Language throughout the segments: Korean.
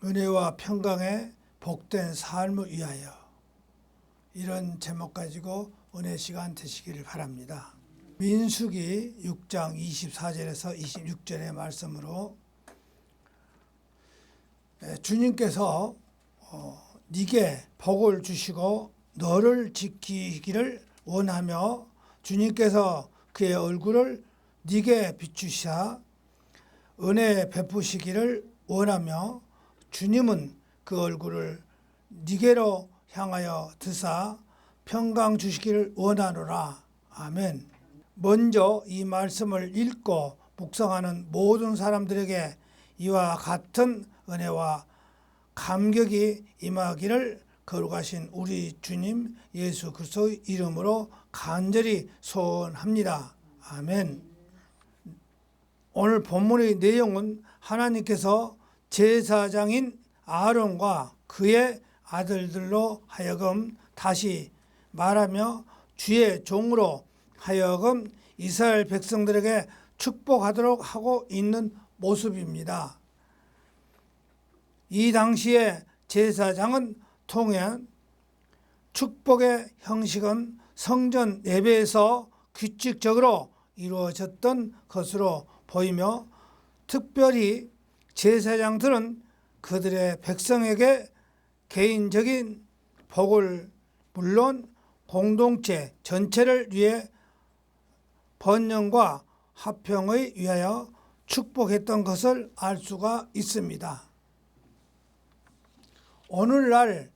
은혜와 평강의 복된 삶을 위하여, 이런 제목 가지고 은혜 시간 되시기를 바랍니다. 민수기 6장 24절에서 26절의 말씀으로 주님께서 네게 복을 주시고 너를 지키기를 원하며 주님께서 그의 얼굴을 네게 비추시사 은혜 베푸시기를 원하며 주님은 그 얼굴을 네게로 향하여 드사 평강 주시기를 원하노라. 아멘. 먼저 이 말씀을 읽고 묵상하는 모든 사람들에게 이와 같은 은혜와 감격이 임하기를 거룩하신 우리 주님 예수 그리스도의 이름으로 간절히 소원합니다. 아멘. 오늘 본문의 내용은 하나님께서 제사장인 아론과 그의 아들들로 하여금, 다시 말하며 주의 종으로 하여금 이스라엘 백성들에게 축복하도록 하고 있는 모습입니다. 이 당시에 제사장은 통한 축복의 형식은 성전 예배에서 규칙적으로 이루어졌던 것으로 보이며, 특별히 제사장들은 그들의 백성에게 개인적인 복을 물론 공동체 전체를 위해 번영과 화평을 위하여 축복했던 것을 알 수가 있습니다. 오늘날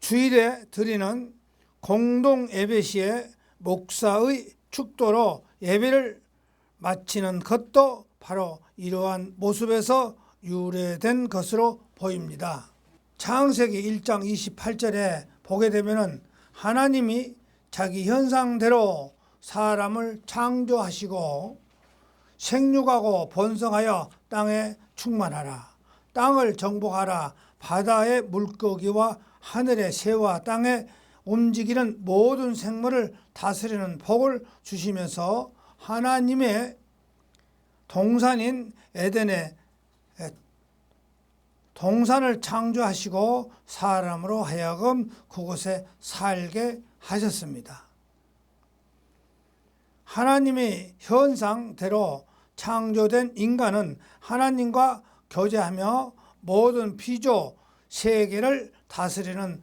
주일에 드리는 공동 예배 시에 목사의 축도로 예배를 마치는 것도 바로 이러한 모습에서 유래된 것으로 보입니다. 창세기 1장 28절에 보게 되면 하나님이 자기 현상대로 사람을 창조하시고 생육하고 번성하여 땅에 충만하라, 땅을 정복하라, 바다의 물고기와 하늘의 새와 땅에 움직이는 모든 생물을 다스리는 복을 주시면서 하나님의 동산인 에덴에 동산을 창조하시고 사람으로 하여금 그곳에 살게 하셨습니다. 하나님의 현상대로 창조된 인간은 하나님과 교제하며 모든 피조 세계를 다스리는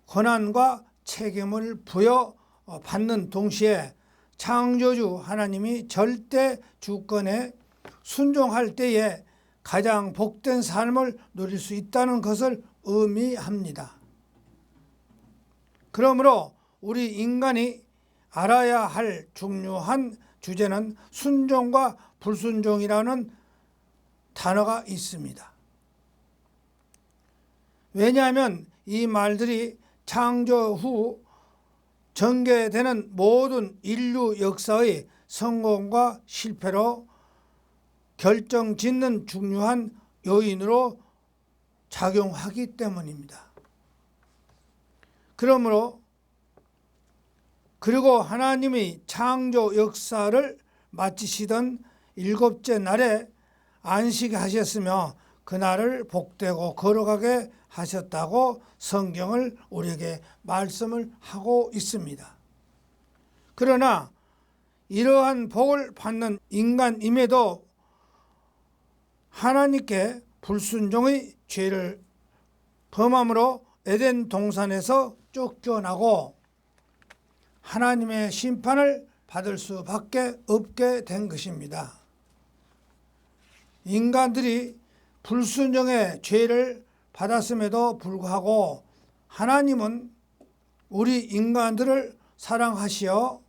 권한과 책임을 부여받는 동시에 창조주 하나님이 절대 주권에 순종할 때에 가장 복된 삶을 누릴 수 있다는 것을 의미합니다. 그러므로 우리 인간이 알아야 할 중요한 주제는 순종과 불순종이라는 단어가 있습니다. 왜냐하면 이 말들이 창조 후 전개되는 모든 인류 역사의 성공과 실패로 결정짓는 중요한 요인으로 작용하기 때문입니다. 그리고 하나님이 창조 역사를 마치시던 일곱째 날에 안식하셨으며 그날을 복되고 거룩하게 하셨다고 성경을 우리에게 말씀을 하고 있습니다. 그러나 이러한 복을 받는 인간임에도 하나님께 불순종의 죄를 범함으로 에덴 동산에서 쫓겨나고 하나님의 심판을 받을 수밖에 없게 된 것입니다. 인간들이 불순종의 죄를 받았음에도 불구하고 하나님은 우리 인간들을 사랑하시어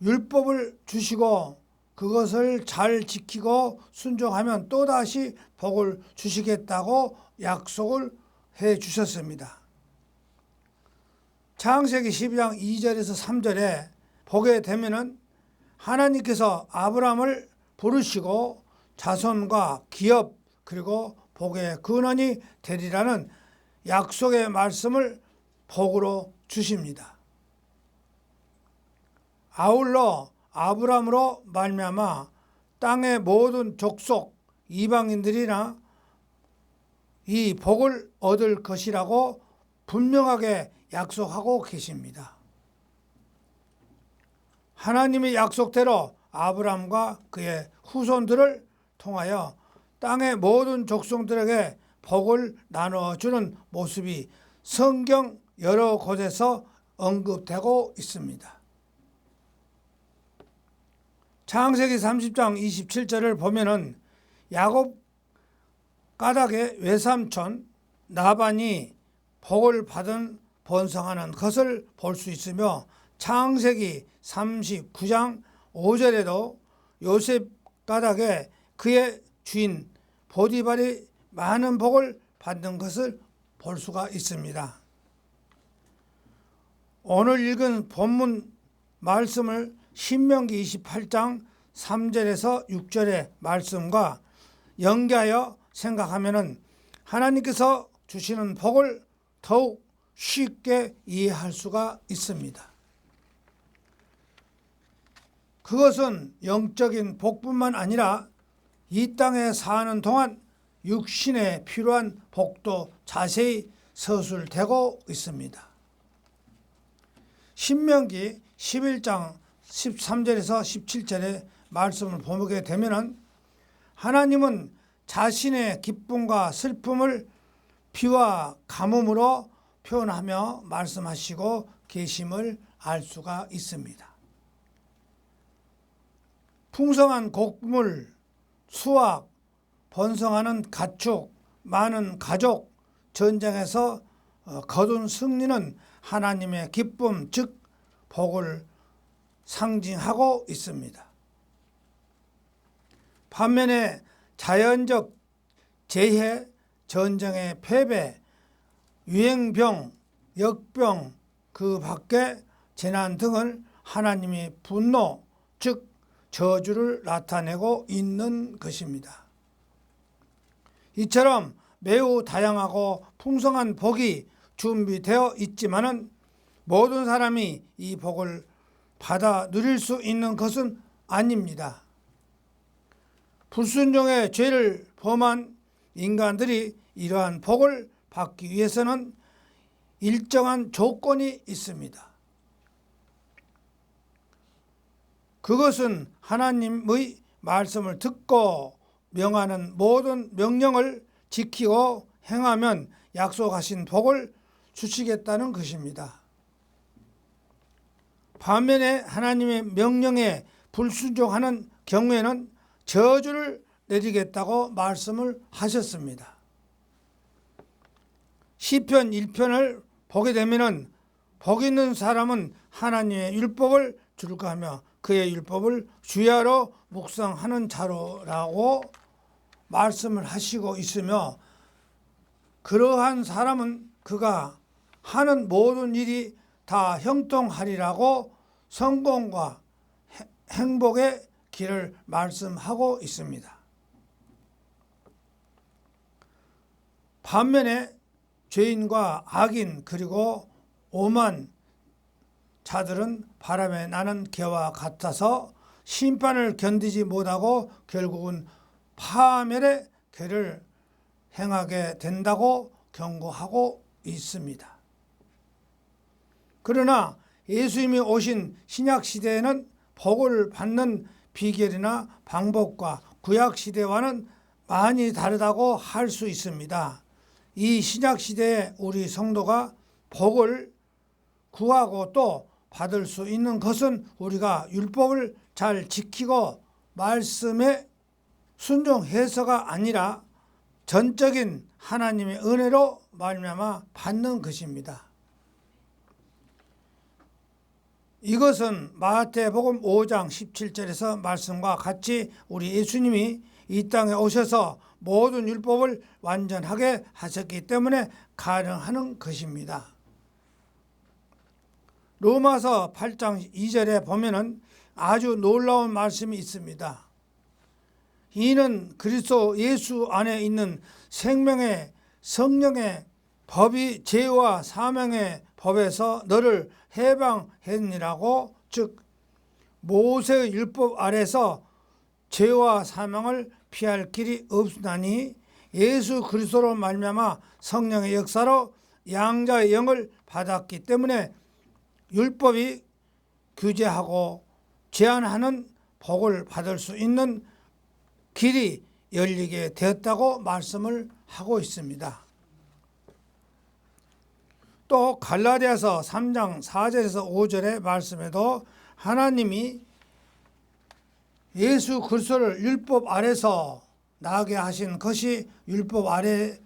율법을 주시고 그것을 잘 지키고 순종하면 또다시 복을 주시겠다고 약속을 해 주셨습니다. 창세기 12장 2절에서 3절에 보게 되면은 하나님께서 아브라함을 부르시고 자손과 기업 그리고 복의 근원이 되리라는 약속의 말씀을 복으로 주십니다. 아울러 아브라함으로 말미암아 땅의 모든 족속 이방인들이나 이 복을 얻을 것이라고 분명하게 약속하고 계십니다. 하나님의 약속대로 아브라함과 그의 후손들을 통하여 땅의 모든 족속들에게 복을 나누어주는 모습이 성경 여러 곳에서 언급되고 있습니다. 창세기 30장 27절을 보면은 야곱 가닥의 외삼촌 라반이 복을 받은 번성하는 것을 볼 수 있으며, 창세기 39장 5절에도 요셉 가닥에 그의 주인 보디발이 많은 복을 받는 것을 볼 수가 있습니다. 오늘 읽은 본문 말씀을 신명기 28장 3절에서 6절의 말씀과 연계하여 생각하면은 하나님께서 주시는 복을 더욱 쉽게 이해할 수가 있습니다. 그것은 영적인 복뿐만 아니라 이 땅에 사는 동안 육신에 필요한 복도 자세히 서술되고 있습니다. 신명기 11장 13절에서 17절의 말씀을 보게 되면은 하나님은 자신의 기쁨과 슬픔을 비와 가뭄으로 표현하며 말씀하시고 계심을 알 수가 있습니다. 풍성한 곡물, 수확, 번성하는 가축, 많은 가족, 전쟁에서 거둔 승리는 하나님의 기쁨, 즉 복을 상징하고 있습니다. 반면에 자연적 재해, 전쟁의 패배, 유행병, 역병, 그 밖에 재난 등을 하나님의 분노, 즉 저주를 나타내고 있는 것입니다. 이처럼 매우 다양하고 풍성한 복이 준비되어 있지만은 모든 사람이 이 복을 받아 누릴 수 있는 것은 아닙니다. 불순종의 죄를 범한 인간들이 이러한 복을 받기 위해서는 일정한 조건이 있습니다. 그것은 하나님의 말씀을 듣고 명하는 모든 명령을 지키고 행하면 약속하신 복을 주시겠다는 것입니다. 반면에 하나님의 명령에 불순종하는 경우에는 저주를 내리겠다고 말씀을 하셨습니다. 시편 1편을 보게 되면은 복 있는 사람은 하나님의 율법을 즐거워하며 그의 율법을 주야로 묵상하는 자로라고 말씀을 하시고 있으며, 그러한 사람은 그가 하는 모든 일이 다 형통하리라고 성공과 행복의 길을 말씀하고 있습니다. 반면에 죄인과 악인 그리고 오만 자들은 바람에 나는 개와 같아서 심판을 견디지 못하고 결국은 파멸의 길을 행하게 된다고 경고하고 있습니다. 그러나 예수님이 오신 신약시대에는 복을 받는 비결이나 방법과 구약시대와는 많이 다르다고 할 수 있습니다. 이 신약시대에 우리 성도가 복을 구하고 또 받을 수 있는 것은 우리가 율법을 잘 지키고 말씀에 순종해서가 아니라 전적인 하나님의 은혜로 말미암아 받는 것입니다. 이것은 마태복음 5장 17절에서 말씀과 같이 우리 예수님이 이 땅에 오셔서 모든 율법을 완전하게 하셨기 때문에 가능한 것입니다. 로마서 8장 2절에 보면은 아주 놀라운 말씀이 있습니다. 이는 그리스도 예수 안에 있는 생명의 성령의 법이 죄와 사망의 법에서 너를 해방했니라고, 즉 모세의 율법 아래서 죄와 사망을 피할 길이 없나니 예수 그리스도로 말미암아 성령의 역사로 양자의 영을 받았기 때문에 율법이 규제하고 제한하는 복을 받을 수 있는 길이 열리게 되었다고 말씀을 하고 있습니다. 또 갈라디아서 3장 4절에서 5절의 말씀에도 하나님이 예수 그리스도를 율법 아래서 나게 하신 것이 율법 아래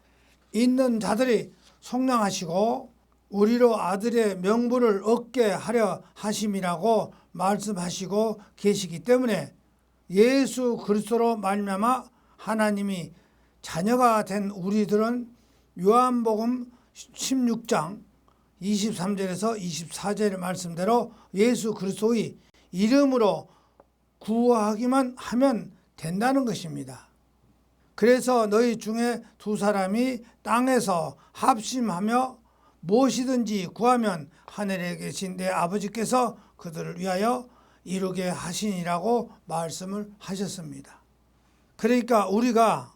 있는 자들이 속량하시고 우리로 아들의 명분을 얻게 하려 하심이라고 말씀하시고 계시기 때문에 예수 그리스도로 말미암아 하나님이 자녀가 된 우리들은 요한복음 16장 23절에서 24절의 말씀대로 예수 그리스도의 이름으로 구하기만 하면 된다는 것입니다. 그래서 너희 중에 두 사람이 땅에서 합심하며 무엇이든지 구하면 하늘에 계신 내 아버지께서 그들을 위하여 이루게 하시니라고 말씀을 하셨습니다. 그러니까 우리가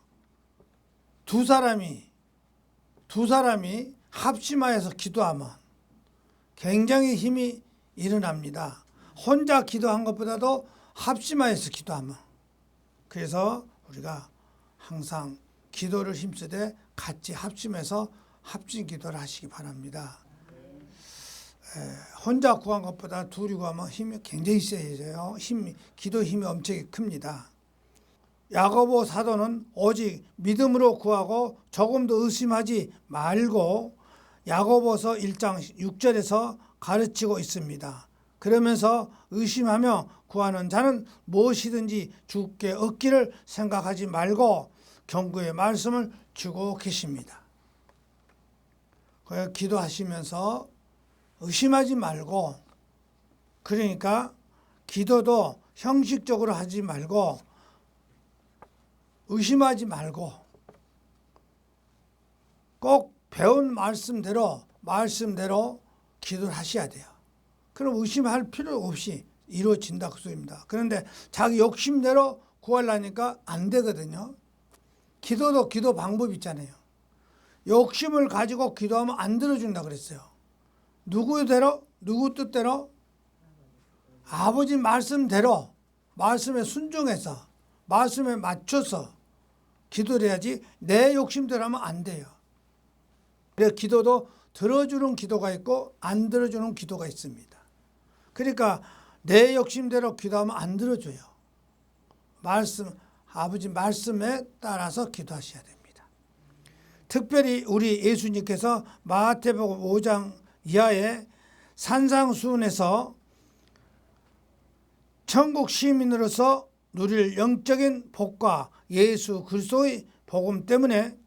두 사람이 합심하여서 기도하면 굉장히 힘이 일어납니다. 혼자 기도한 것보다도 합심하여서 기도하면. 그래서 우리가 항상 기도를 힘쓰되 같이 합심해서 합심 기도를 하시기 바랍니다. 혼자 구한 것보다 둘이 구하면 힘이 굉장히 세져요. 기도 힘이 엄청 큽니다. 야고보 사도는 오직 믿음으로 구하고 조금도 의심하지 말고 야고보서 1장 6절에서 가르치고 있습니다. 그러면서 의심하며 구하는 자는 무엇이든지 주께 얻기를 생각하지 말고 경고의 말씀을 주고 계십니다. 그래서 기도하시면서 의심하지 말고, 그러니까 기도도 형식적으로 하지 말고 의심하지 말고 꼭 배운 말씀대로 기도를 하셔야 돼요. 그럼 의심할 필요 없이 이루어진다 그 소리입니다. 그런데 자기 욕심대로 구하려니까 안 되거든요. 기도도 기도 방법이 있잖아요. 욕심을 가지고 기도하면 안 들어준다 그랬어요. 누구 뜻대로? 아버지 말씀대로, 말씀에 순종해서, 말씀에 맞춰서 기도를 해야지 내 욕심대로 하면 안 돼요. 그래서 기도도 들어주는 기도가 있고 안 들어주는 기도가 있습니다. 그러니까 내 욕심대로 기도하면 안 들어줘요. 아버지 말씀에 따라서 기도하셔야 됩니다. 특별히 우리 예수님께서 마태복음 5장 이하의 산상수훈에서 천국 시민으로서 누릴 영적인 복과 예수 그리스도의 복음 때문에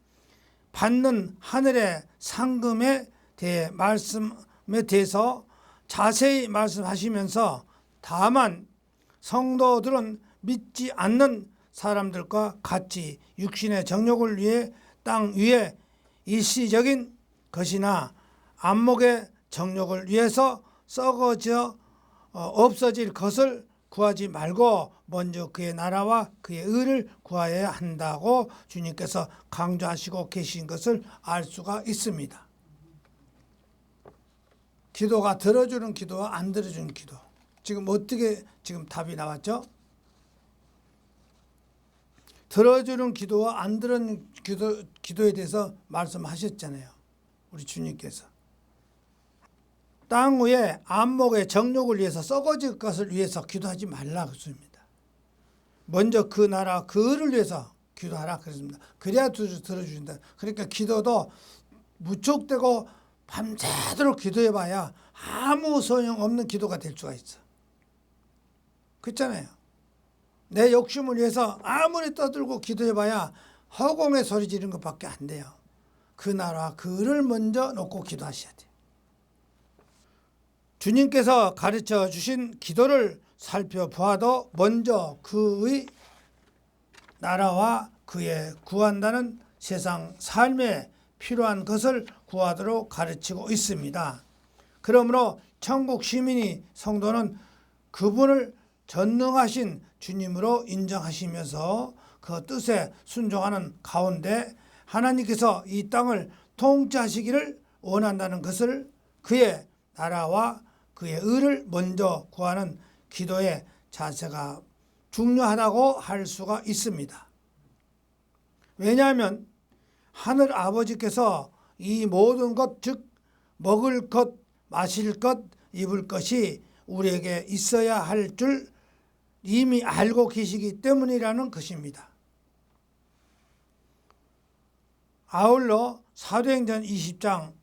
받는 하늘의 상금에 대해 말씀에 대해서 자세히 말씀하시면서 다만 성도들은 믿지 않는 사람들과 같이 육신의 정욕을 위해 땅 위에 일시적인 것이나 안목의 정욕을 위해서 썩어져 없어질 것을 구하지 말고 먼저 그의 나라와 그의 의를 구하여야 한다고 주님께서 강조하시고 계신 것을 알 수가 있습니다. 기도가 들어주는 기도와 안 들어주는 기도. 지금 어떻게 답이 나왔죠? 들어주는 기도와 안 들어주는 기도에 대해서 말씀하셨잖아요. 우리 주님께서. 땅 위에 안목의 정욕을 위해서 썩어질 것을 위해서 기도하지 말라 그랬습니다. 먼저 그 나라 그를 위해서 기도하라 그랬습니다. 그래야 들어주신다. 그러니까 기도도 무척되고 밤새도록 기도해봐야 아무 소용없는 기도가 될 수가 있어. 그렇잖아요. 내 욕심을 위해서 아무리 떠들고 기도해봐야 허공에 소리 지르는 것밖에 안 돼요. 그 나라 그를 먼저 놓고 기도하셔야 돼요. 주님께서 가르쳐 주신 기도를 살펴보아도 먼저 그의 나라와 그의 구한다는 세상 삶에 필요한 것을 구하도록 가르치고 있습니다. 그러므로 천국 시민이 성도는 그분을 전능하신 주님으로 인정하시면서 그 뜻에 순종하는 가운데 하나님께서 이 땅을 통치하시기를 원한다는 것을 그의 나라와 그의 의를 먼저 구하는 기도의 자세가 중요하다고 할 수가 있습니다. 왜냐하면 하늘 아버지께서 이 모든 것, 즉 먹을 것, 마실 것, 입을 것이 우리에게 있어야 할 줄 이미 알고 계시기 때문이라는 것입니다. 아울러 사도행전 20장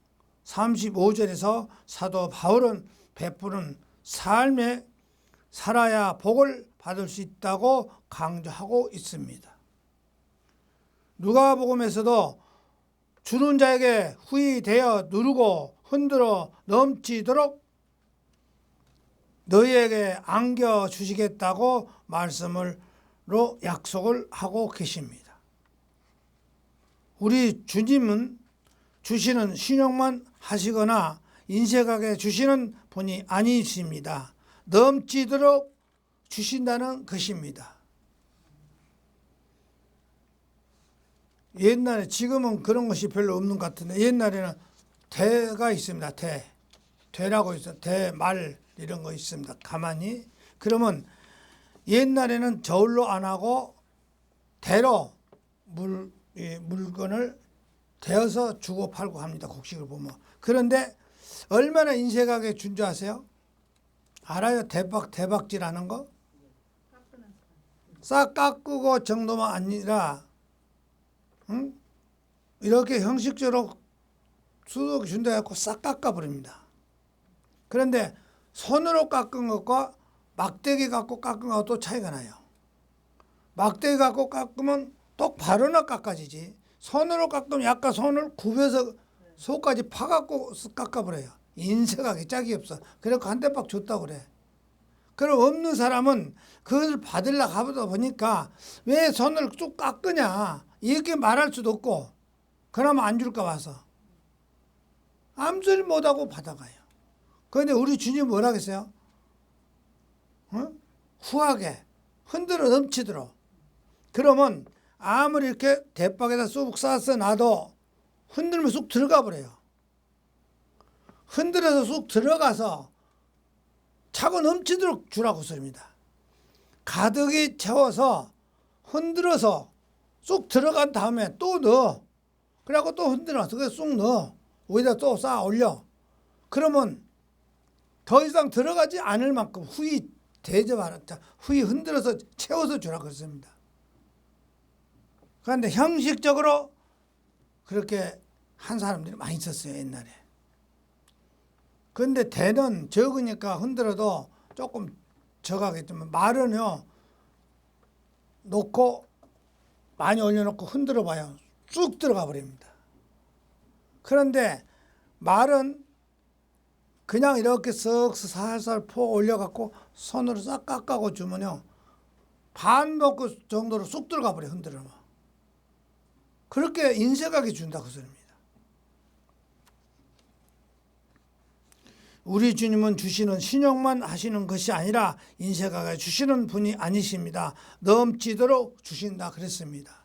35절에서 사도 바울은 베푸는 삶에 살아야 복을 받을 수 있다고 강조하고 있습니다. 누가복음에서도 주는 자에게 후히 되어 누르고 흔들어 넘치도록 너희에게 안겨 주시겠다고 말씀으로 약속을 하고 계십니다. 우리 주님은 주시는 신용만 하시거나 인색하게 주시는 분이 아니십니다. 넘치도록 주신다는 것입니다. 옛날에, 지금은 그런 것이 별로 없는 것 같은데 옛날에는 대가 있습니다. 대라고 있어요. 대말 이런 거 있습니다. 가만히. 그러면 옛날에는 저울로 안 하고 대로 물건을 대어서 주고 팔고 합니다. 곡식을 보면. 그런데 얼마나 인색하게 준 줄 아세요? 알아요? 대박질하는 거? 싹 깎고 정도만 아니라 이렇게 형식적으로 수도 준다 해갖고 싹 깎아버립니다. 그런데 손으로 깎은 것과 막대기 갖고 깎은 것과 또 차이가 나요. 막대기 갖고 깎으면 똑바로나 깎아지지. 손으로 깎으면 약간 손을 굽혀서 속까지 파갖고 깎아버려요. 인색하게 짝이 없어. 그래서 한 대박 줬다고 그래. 그럼 없는 사람은 그것을 받으려고 하다 보니까 왜 손을 쭉 깎으냐 이렇게 말할 수도 없고 그러면 안 줄까 봐서 아무 소리 못하고 받아가요. 그런데 우리 주님 뭐라 그랬어요? 후하게 흔들어 넘치도록. 그러면 아무리 이렇게 대박에다 쑥 싸서 놔도 흔들면 쑥 들어가 버려요. 흔들어서 쑥 들어가서 차고 넘치도록 주라고 소리입니다. 가득히 채워서 흔들어서 쑥 들어간 다음에 또 넣어. 그래갖고 또 흔들어서 그래 쑥 넣어. 위에다 또 쌓아 올려. 그러면 더 이상 들어가지 않을 만큼 후히 대접하라. 후히 흔들어서 채워서 주라고 했습니다. 그런데 형식적으로 그렇게 한 사람들이 많이 있었어요, 옛날에. 그런데 대는 적으니까 흔들어도 조금 적하겠지만 말은요, 놓고 많이 올려놓고 흔들어 봐요. 쑥 들어가 버립니다. 그런데 말은 그냥 이렇게 쓱 살살 포 올려갖고 손으로 싹 깎아고 주면요, 반 놓고 정도로 쑥 들어가 버려요, 흔들어면. 그렇게 인색하게 준다 그 소리입니다. 우리 주님은 주시는 신용만 하시는 것이 아니라 인색하게 주시는 분이 아니십니다. 넘치도록 주신다 그랬습니다.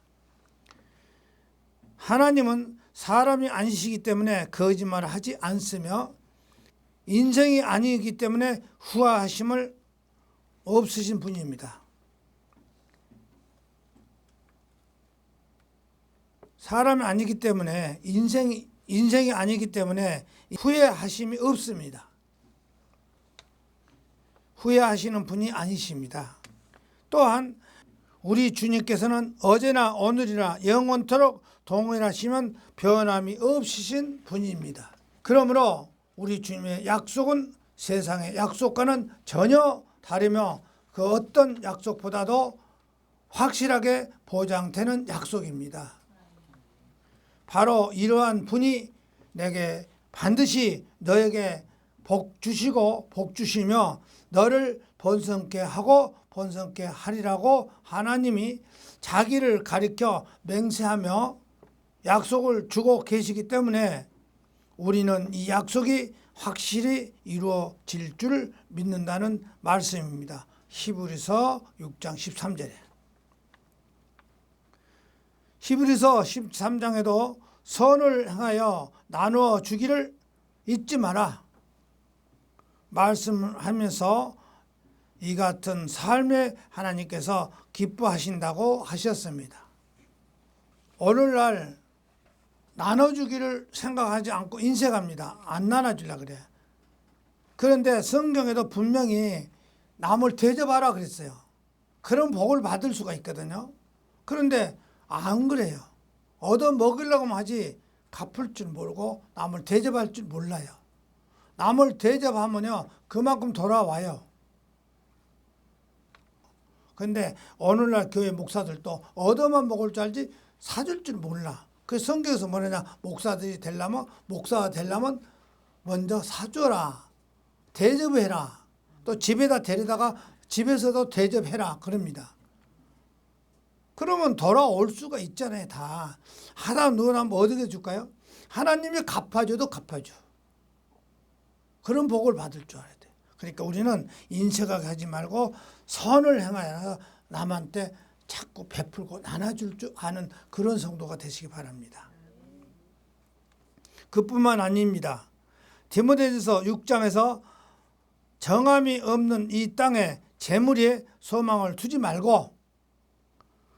하나님은 사람이 아니시기 때문에 거짓말을 하지 않으며 인생이 아니기 때문에 후하심을 없으신 분입니다. 사람이 아니기 때문에 인생이 아니기 때문에 후회하심이 없습니다. 후회하시는 분이 아니십니다. 또한 우리 주님께서는 어제나 오늘이나 영원토록 동일하시면 변함이 없으신 분입니다. 그러므로 우리 주님의 약속은 세상의 약속과는 전혀 다르며 그 어떤 약속보다도 확실하게 보장되는 약속입니다. 바로 이러한 분이 내게 반드시 너에게 복 주시고 복 주시며 너를 번성케 하고 번성케 하리라고 하나님이 자기를 가리켜 맹세하며 약속을 주고 계시기 때문에 우리는 이 약속이 확실히 이루어질 줄 믿는다는 말씀입니다. 히브리서 6장 13절에. 히브리서 13장에도 선을 행하여 나누어 주기를 잊지 마라 말씀하면서 이 같은 삶에 하나님께서 기뻐하신다고 하셨습니다. 오늘날 나눠주기를 생각하지 않고 인색합니다. 안 나눠주려고 그래. 그런데 성경에도 분명히 남을 대접하라 그랬어요. 그런 복을 받을 수가 있거든요. 그런데 안 그래요. 얻어먹으려고 하지 갚을 줄 모르고 남을 대접할 줄 몰라요. 남을 대접하면요 그만큼 돌아와요. 그런데 오늘날 교회 목사들도 얻어만 먹을 줄 알지 사줄 줄 몰라. 그 성경에서 뭐냐냐, 목사가 되려면 먼저 사줘라, 대접해라, 또 집에다 데려다가 집에서도 대접해라 그럽니다. 그러면 돌아올 수가 있잖아요. 다 하다 누구나 뭐 어떻게 줄까요? 하나님이 갚아줘도 갚아줘. 그런 복을 받을 줄 알아야 돼. 그러니까 우리는 인색하게 하지 말고 선을 행하여 남한테 자꾸 베풀고 나눠줄 줄 아는 그런 성도가 되시기 바랍니다. 그뿐만 아닙니다. 디모데전서 6장에서 정함이 없는 이 땅에 재물에 소망을 두지 말고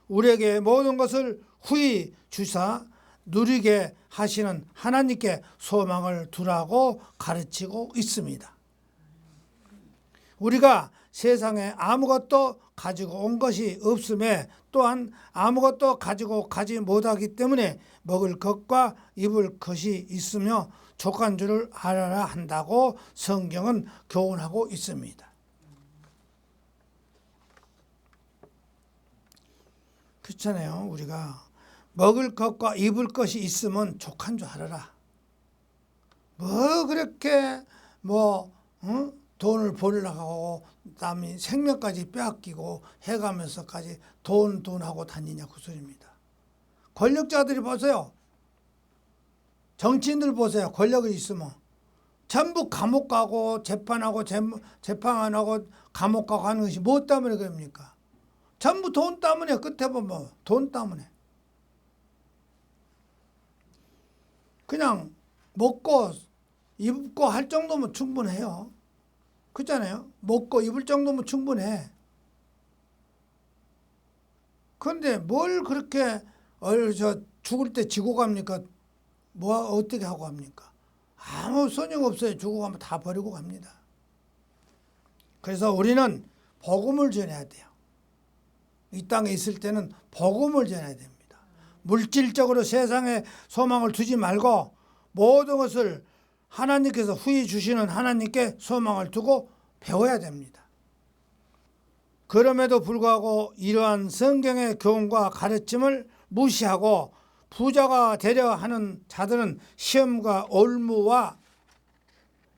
우리에게 모든 것을 후히 주사 누리게 하시는 하나님께 소망을 두라고 가르치고 있습니다. 우리가 세상에 아무것도 가지고 온 것이 없음에 또한 아무것도 가지고 가지 못하기 때문에 먹을 것과 입을 것이 있으며 족한 줄을 알아야 한다고 성경은 교훈하고 있습니다. 그렇잖아요. 우리가 먹을 것과 입을 것이 있으면 족한 줄 알아라. 뭐 그렇게 돈을 벌려고 남이 생명까지 빼앗기고 해가면서까지 돈하고 다니냐 그 소리입니다. 권력자들이 보세요. 정치인들 보세요. 권력이 있으면 전부 감옥 가고 재판 안 하고 감옥 가고 하는 것이 뭐 때문에 그럽니까? 전부 돈 때문에. 끝에 보면 돈 때문에. 그냥 먹고 입고 할 정도면 충분해요. 그렇잖아요. 먹고 입을 정도면 충분해. 그런데 뭘 그렇게 죽을 때 지고 갑니까? 어떻게 하고 갑니까? 아무 소용 없어요. 죽고 가면 다 버리고 갑니다. 그래서 우리는 복음을 전해야 돼요. 이 땅에 있을 때는 복음을 전해야 됩니다. 물질적으로 세상에 소망을 두지 말고 모든 것을 하나님께서 후히 주시는 하나님께 소망을 두고 배워야 됩니다. 그럼에도 불구하고 이러한 성경의 교훈과 가르침을 무시하고 부자가 되려 하는 자들은 시험과 올무와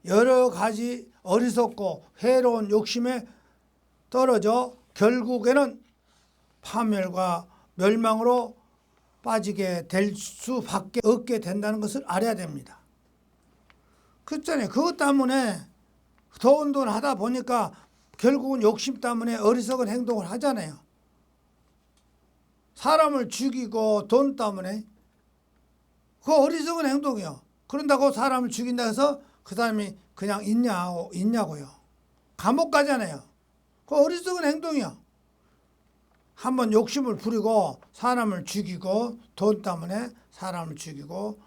여러 가지 어리석고 해로운 욕심에 떨어져 결국에는 파멸과 멸망으로 빠지게 될 수밖에 없게 된다는 것을 알아야 됩니다. 그렇잖아요. 그것 때문에 돈 하다 보니까 결국은 욕심 때문에 어리석은 행동을 하잖아요. 사람을 죽이고 돈 때문에 그 어리석은 행동이요. 그런다고 사람을 죽인다 해서 그 사람이 그냥 있냐고요. 감옥 가잖아요. 그 어리석은 행동이요. 한번 욕심을 부리고 사람을 죽이고 돈 때문에 사람을 죽이고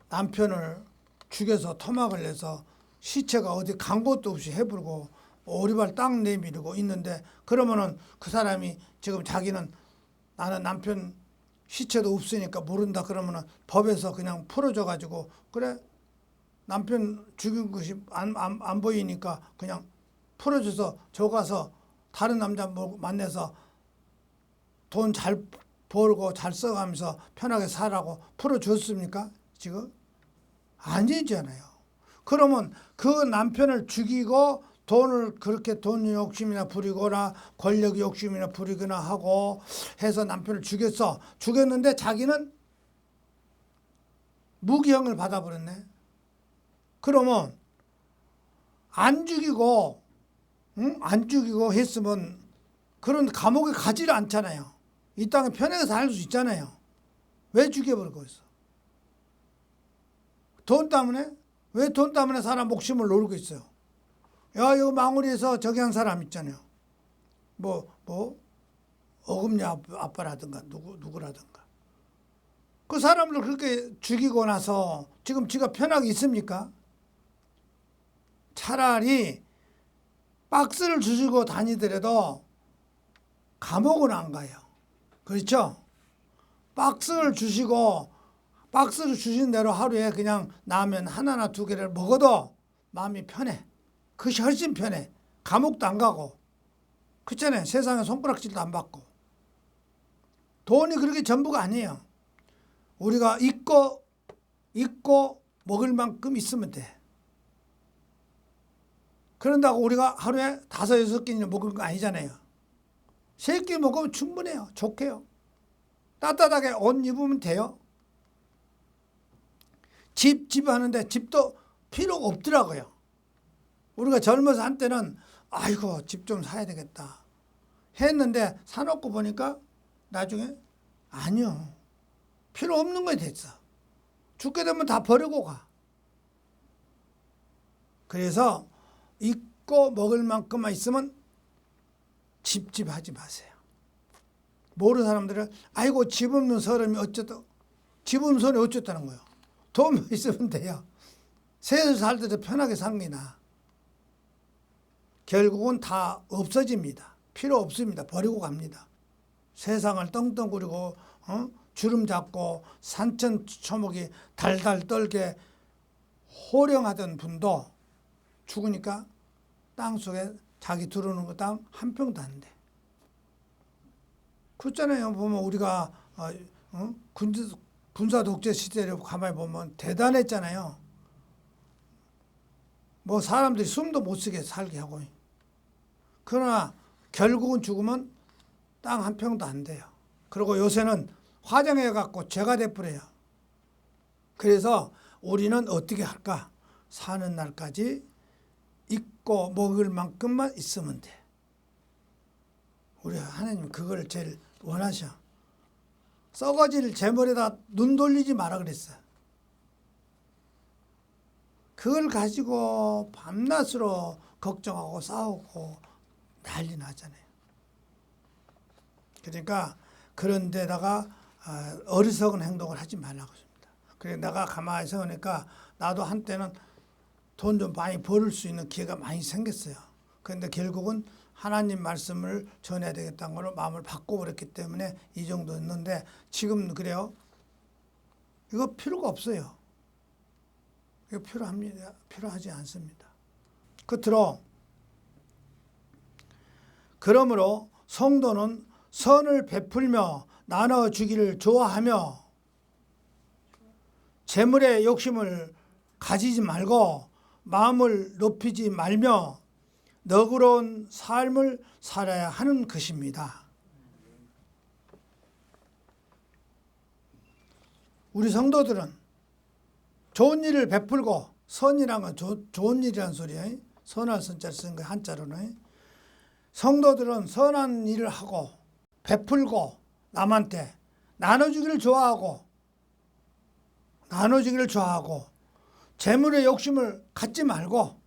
남편을 죽여서 토막을 내서 시체가 어디 간 곳도 없이 해부르고 오리발 딱 내밀고 있는데 그러면은 그 사람이 지금 자기는 나는 남편 시체도 없으니까 모른다 그러면은 법에서 그냥 풀어줘 가지고 그래 남편 죽인 것이 안 보이니까 그냥 풀어줘서 저 가서 다른 남자 만나서 돈 잘 벌고 잘 써가면서 편하게 살라고 풀어줬습니까? 지금? 아니잖아요. 그러면 그 남편을 죽이고 돈을 그렇게 돈 욕심이나 부리거나 권력 욕심이나 부리거나 하고 해서 남편을 죽였는데 자기는 무기형을 받아버렸네. 그러면 안 죽이고 했으면 그런 감옥에 가지를 않잖아요. 이 땅에 편하게 살 수 있잖아요. 왜 죽여버리고 있어? 돈 때문에? 왜 돈 때문에 사람 목숨을 노리고 있어요? 야, 이거 망우리에서 저기 한 사람 있잖아요. 어금니 아빠라든가 누구라든가. 그 사람을 그렇게 죽이고 나서 지금 지가 편하게 있습니까? 차라리 박스를 주시고 다니더라도 감옥은 안 가요. 그렇죠? 박스를 주신 대로 하루에 그냥 라면 하나나 두 개를 먹어도 마음이 편해. 그것이 훨씬 편해. 감옥도 안 가고. 그렇잖아요. 세상에 손가락질도 안 받고. 돈이 그렇게 전부가 아니에요. 우리가 있고 먹을 만큼 있으면 돼. 그런다고 우리가 하루에 5, 6끼는 먹을 거 아니잖아요. 3끼 먹으면 충분해요. 좋게요. 따뜻하게 옷 입으면 돼요. 집 하는데 집도 필요가 없더라고요. 우리가 젊어서 한때는 아이고 집 좀 사야 되겠다 했는데 사놓고 보니까 나중에 아니요. 필요 없는 거에 됐어. 죽게 되면 다 버리고 가. 그래서 있고 먹을 만큼만 있으면 집하지 마세요. 모르는 사람들은 아이고 집 없는 사람이 어쩌다 집 없는 사람이 어쩌다는 거예요. 돈 있으면 돼요. 세상 살 때도 편하게 삽니다. 결국은 다 없어집니다. 필요 없습니다. 버리고 갑니다. 세상을 떵떵거리고 주름 잡고 산천 초목이 달달 떨게 호령하던 분도 죽으니까 땅속에 자기 들어오는 거 땅 한 평도 안 돼. 그렇잖아요. 보면 우리가 군사 독재 시대를 가만히 보면 대단했잖아요. 뭐 사람들이 숨도 못 쉬게 살게 하고. 그러나 결국은 죽으면 땅 한 평도 안 돼요. 그리고 요새는 화장해 갖고 죄가 돼버려요. 그래서 우리는 어떻게 할까? 사는 날까지 있고 먹을 만큼만 있으면 돼. 우리 하나님 그걸 제일 원하셔. 썩어질 재물에다 눈 돌리지 마라 그랬어요. 그걸 가지고 밤낮으로 걱정하고 싸우고 난리 나잖아요. 그러니까 그런 데다가 어리석은 행동을 하지 말라고 합니다. 그래 내가 가만히 생각하니까 나도 한때는 돈 좀 많이 벌을 수 있는 기회가 많이 생겼어요. 그런데 결국은 하나님 말씀을 전해야 되겠다는 걸로 마음을 바꿔버렸기 때문에 이 정도였는데 지금 그래요. 이거 필요가 없어요. 이거 필요하지 않습니다. 끝으로 그러므로 성도는 선을 베풀며 나눠주기를 좋아하며 재물의 욕심을 가지지 말고 마음을 높이지 말며 너그러운 삶을 살아야 하는 것입니다. 우리 성도들은 좋은 일을 베풀고 선이란 건 좋은 일이란 소리예요. 선할 선자를 쓴 거 한자로는. 성도들은 선한 일을 하고 베풀고 남한테 나눠주기를 좋아하고 재물의 욕심을 갖지 말고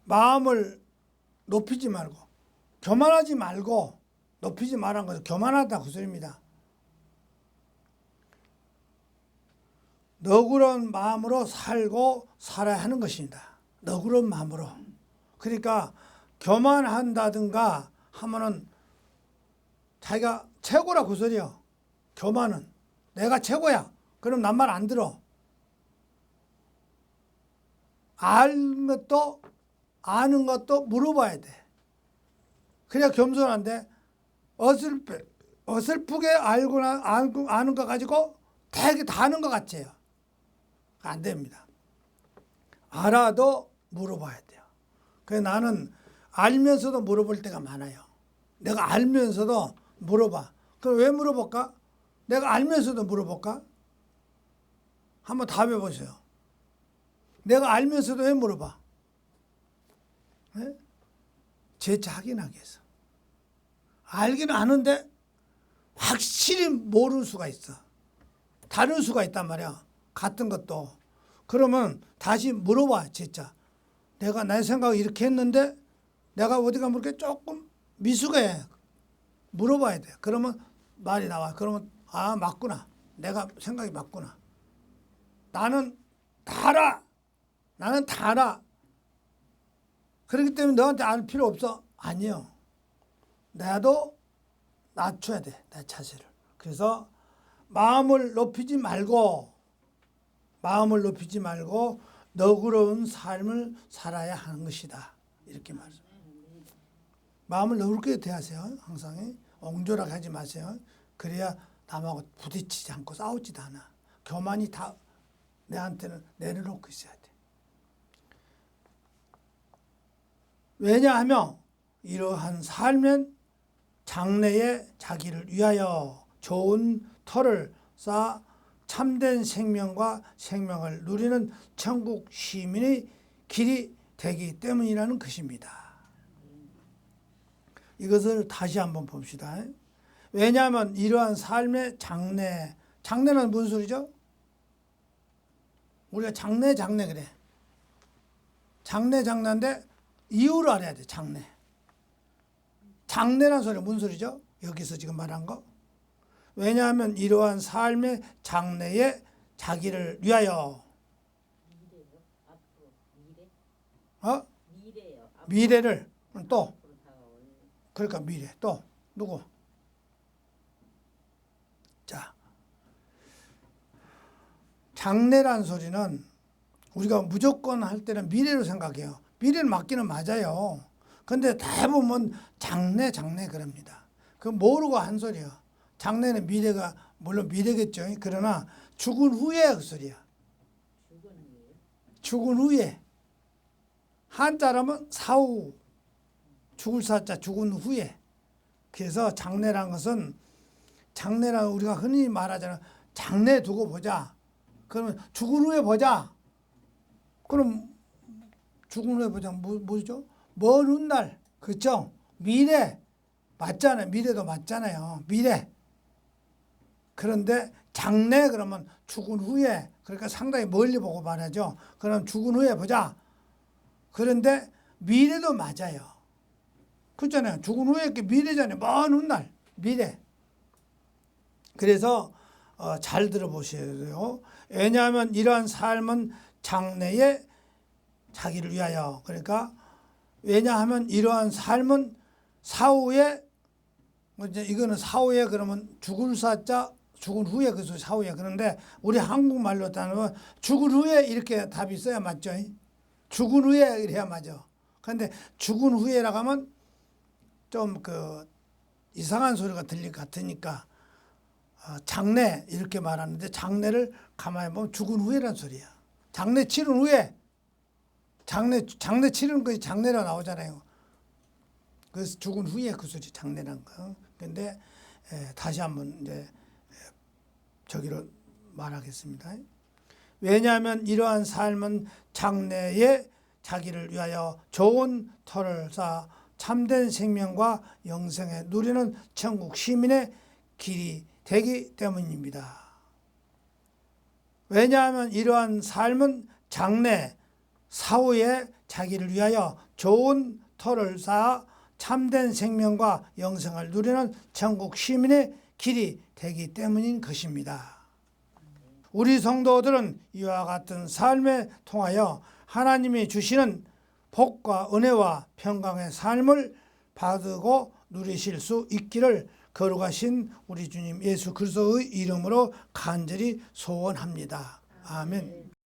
마음을 높이지 말고 교만하지 말고 높이지 말한 것은 교만하다 그 소리입니다. 너그러운 마음으로 살아야 하는 것입니다. 너그러운 마음으로. 그러니까 교만한다든가 하면은 자기가 최고라 그 소리요. 교만은 내가 최고야. 그럼 남 말 안 들어. 아는 것도 물어봐야 돼. 그래야 겸손한데 어설프게 아는 거 가지고 되게 다 아는 것 같아요. 안 됩니다. 알아도 물어봐야 돼요. 그래서 나는 알면서도 물어볼 때가 많아요. 내가 알면서도 물어봐. 그럼 왜 물어볼까? 내가 알면서도 물어볼까? 한번 답해 보세요. 내가 알면서도 왜 물어봐? 네? 재차 확인하기 위해서. 알기는 아는데 확실히 모를 수가 있어. 다를 수가 있단 말이야. 같은 것도. 그러면 다시 물어봐. 진짜 내가 내 생각을 이렇게 했는데 내가 어디가 모르게 조금 미숙해. 물어봐야 돼. 그러면 말이 나와. 그러면 아, 맞구나. 내가 생각이 맞구나. 나는 다 알아. 나는 다 알아. 그렇기 때문에 너한테 알 필요 없어. 아니요. 나도 낮춰야 돼. 내 자세를. 그래서 마음을 높이지 말고 너그러운 삶을 살아야 하는 것이다. 이렇게 말합니다. 마음을 너그럽게 대하세요. 항상 옹졸하게 하지 마세요. 그래야 남하고 부딪히지 않고 싸우지도 않아. 교만이 다 내한테는 내려놓고 있어야 돼. 왜냐하면 이러한 삶은 장래에 자기를 위하여 좋은 터를 쌓아 참된 생명과 생명을 누리는 천국 시민의 길이 되기 때문이라는 것입니다. 이것을 다시 한번 봅시다. 왜냐하면 이러한 삶의 장래는 무슨 소리죠? 우리가 장래 그래. 장래인데 이유를 알아야 돼. 장래란 소리가 무슨 소리죠? 여기서 지금 말한 거. 왜냐하면 이러한 삶의 장래에 자기를 위하여 미래를 또 그러니까 미래 또 누구? 자, 장래란 소리는 우리가 무조건 할 때는 미래로 생각해요. 미래는 맞기는 맞아요. 근데 대부분 장래 그럽니다. 그 모르고 한 소리야. 장래는 미래가 물론 미래겠죠. 그러나 죽은 후에 그 소리야. 죽은 후에. 한자라면 사후. 죽을 사자 죽은 후에. 그래서 장래란 것은 우리가 흔히 말하잖아. 장래 두고 보자. 그러면 죽은 후에 보자. 그럼 죽은 후에 보자. 뭐죠? 먼 훗날. 그렇죠? 미래. 맞잖아요. 미래도 맞잖아요. 미래. 그런데 장래 그러면 죽은 후에, 그러니까 상당히 멀리 보고 말하죠. 그럼 죽은 후에 보자. 그런데 미래도 맞아요. 그렇잖아요. 죽은 후에 미래잖아요. 먼 훗날 미래. 그래서 잘 들어보셔야 돼요. 왜냐하면 이러한 삶은 장래에 자기를 위하여. 그러니까 왜냐하면 이러한 삶은 사후에 이거는 사후에 그러면 죽을 사자 죽은 후에 그래서 사후에. 그런데 우리 한국말로 따르면 죽은 후에 이렇게 답이 있어야 맞죠. 죽은 후에 이래야 맞아. 그런데 죽은 후에라고 하면 좀 이상한 소리가 들릴 것 같으니까 장래 이렇게 말하는데 장래를 가만히 보면 죽은 후에란 소리야. 장래 치른 후에. 장래 치르는 것이 장래로 나오잖아요. 그래서 죽은 후에 그 소리 장래란 거. 근데 다시 한번 이제 저기로 말하겠습니다. 왜냐하면 이러한 삶은 장래에 자기를 위하여 좋은 터를 쌓아 참된 생명과 영생에 누리는 천국 시민의 길이 되기 때문입니다. 왜냐하면 이러한 삶은 장래 사후에 자기를 위하여 좋은 터를 쌓아 참된 생명과 영생을 누리는 천국 시민의 길이 되기 때문인 것입니다. 우리 성도들은 이와 같은 삶에 통하여 하나님이 주시는 복과 은혜와 평강의 삶을 받고 누리실 수 있기를 거룩하신 우리 주님 예수 그리스도의 이름으로 간절히 소원합니다. 아멘.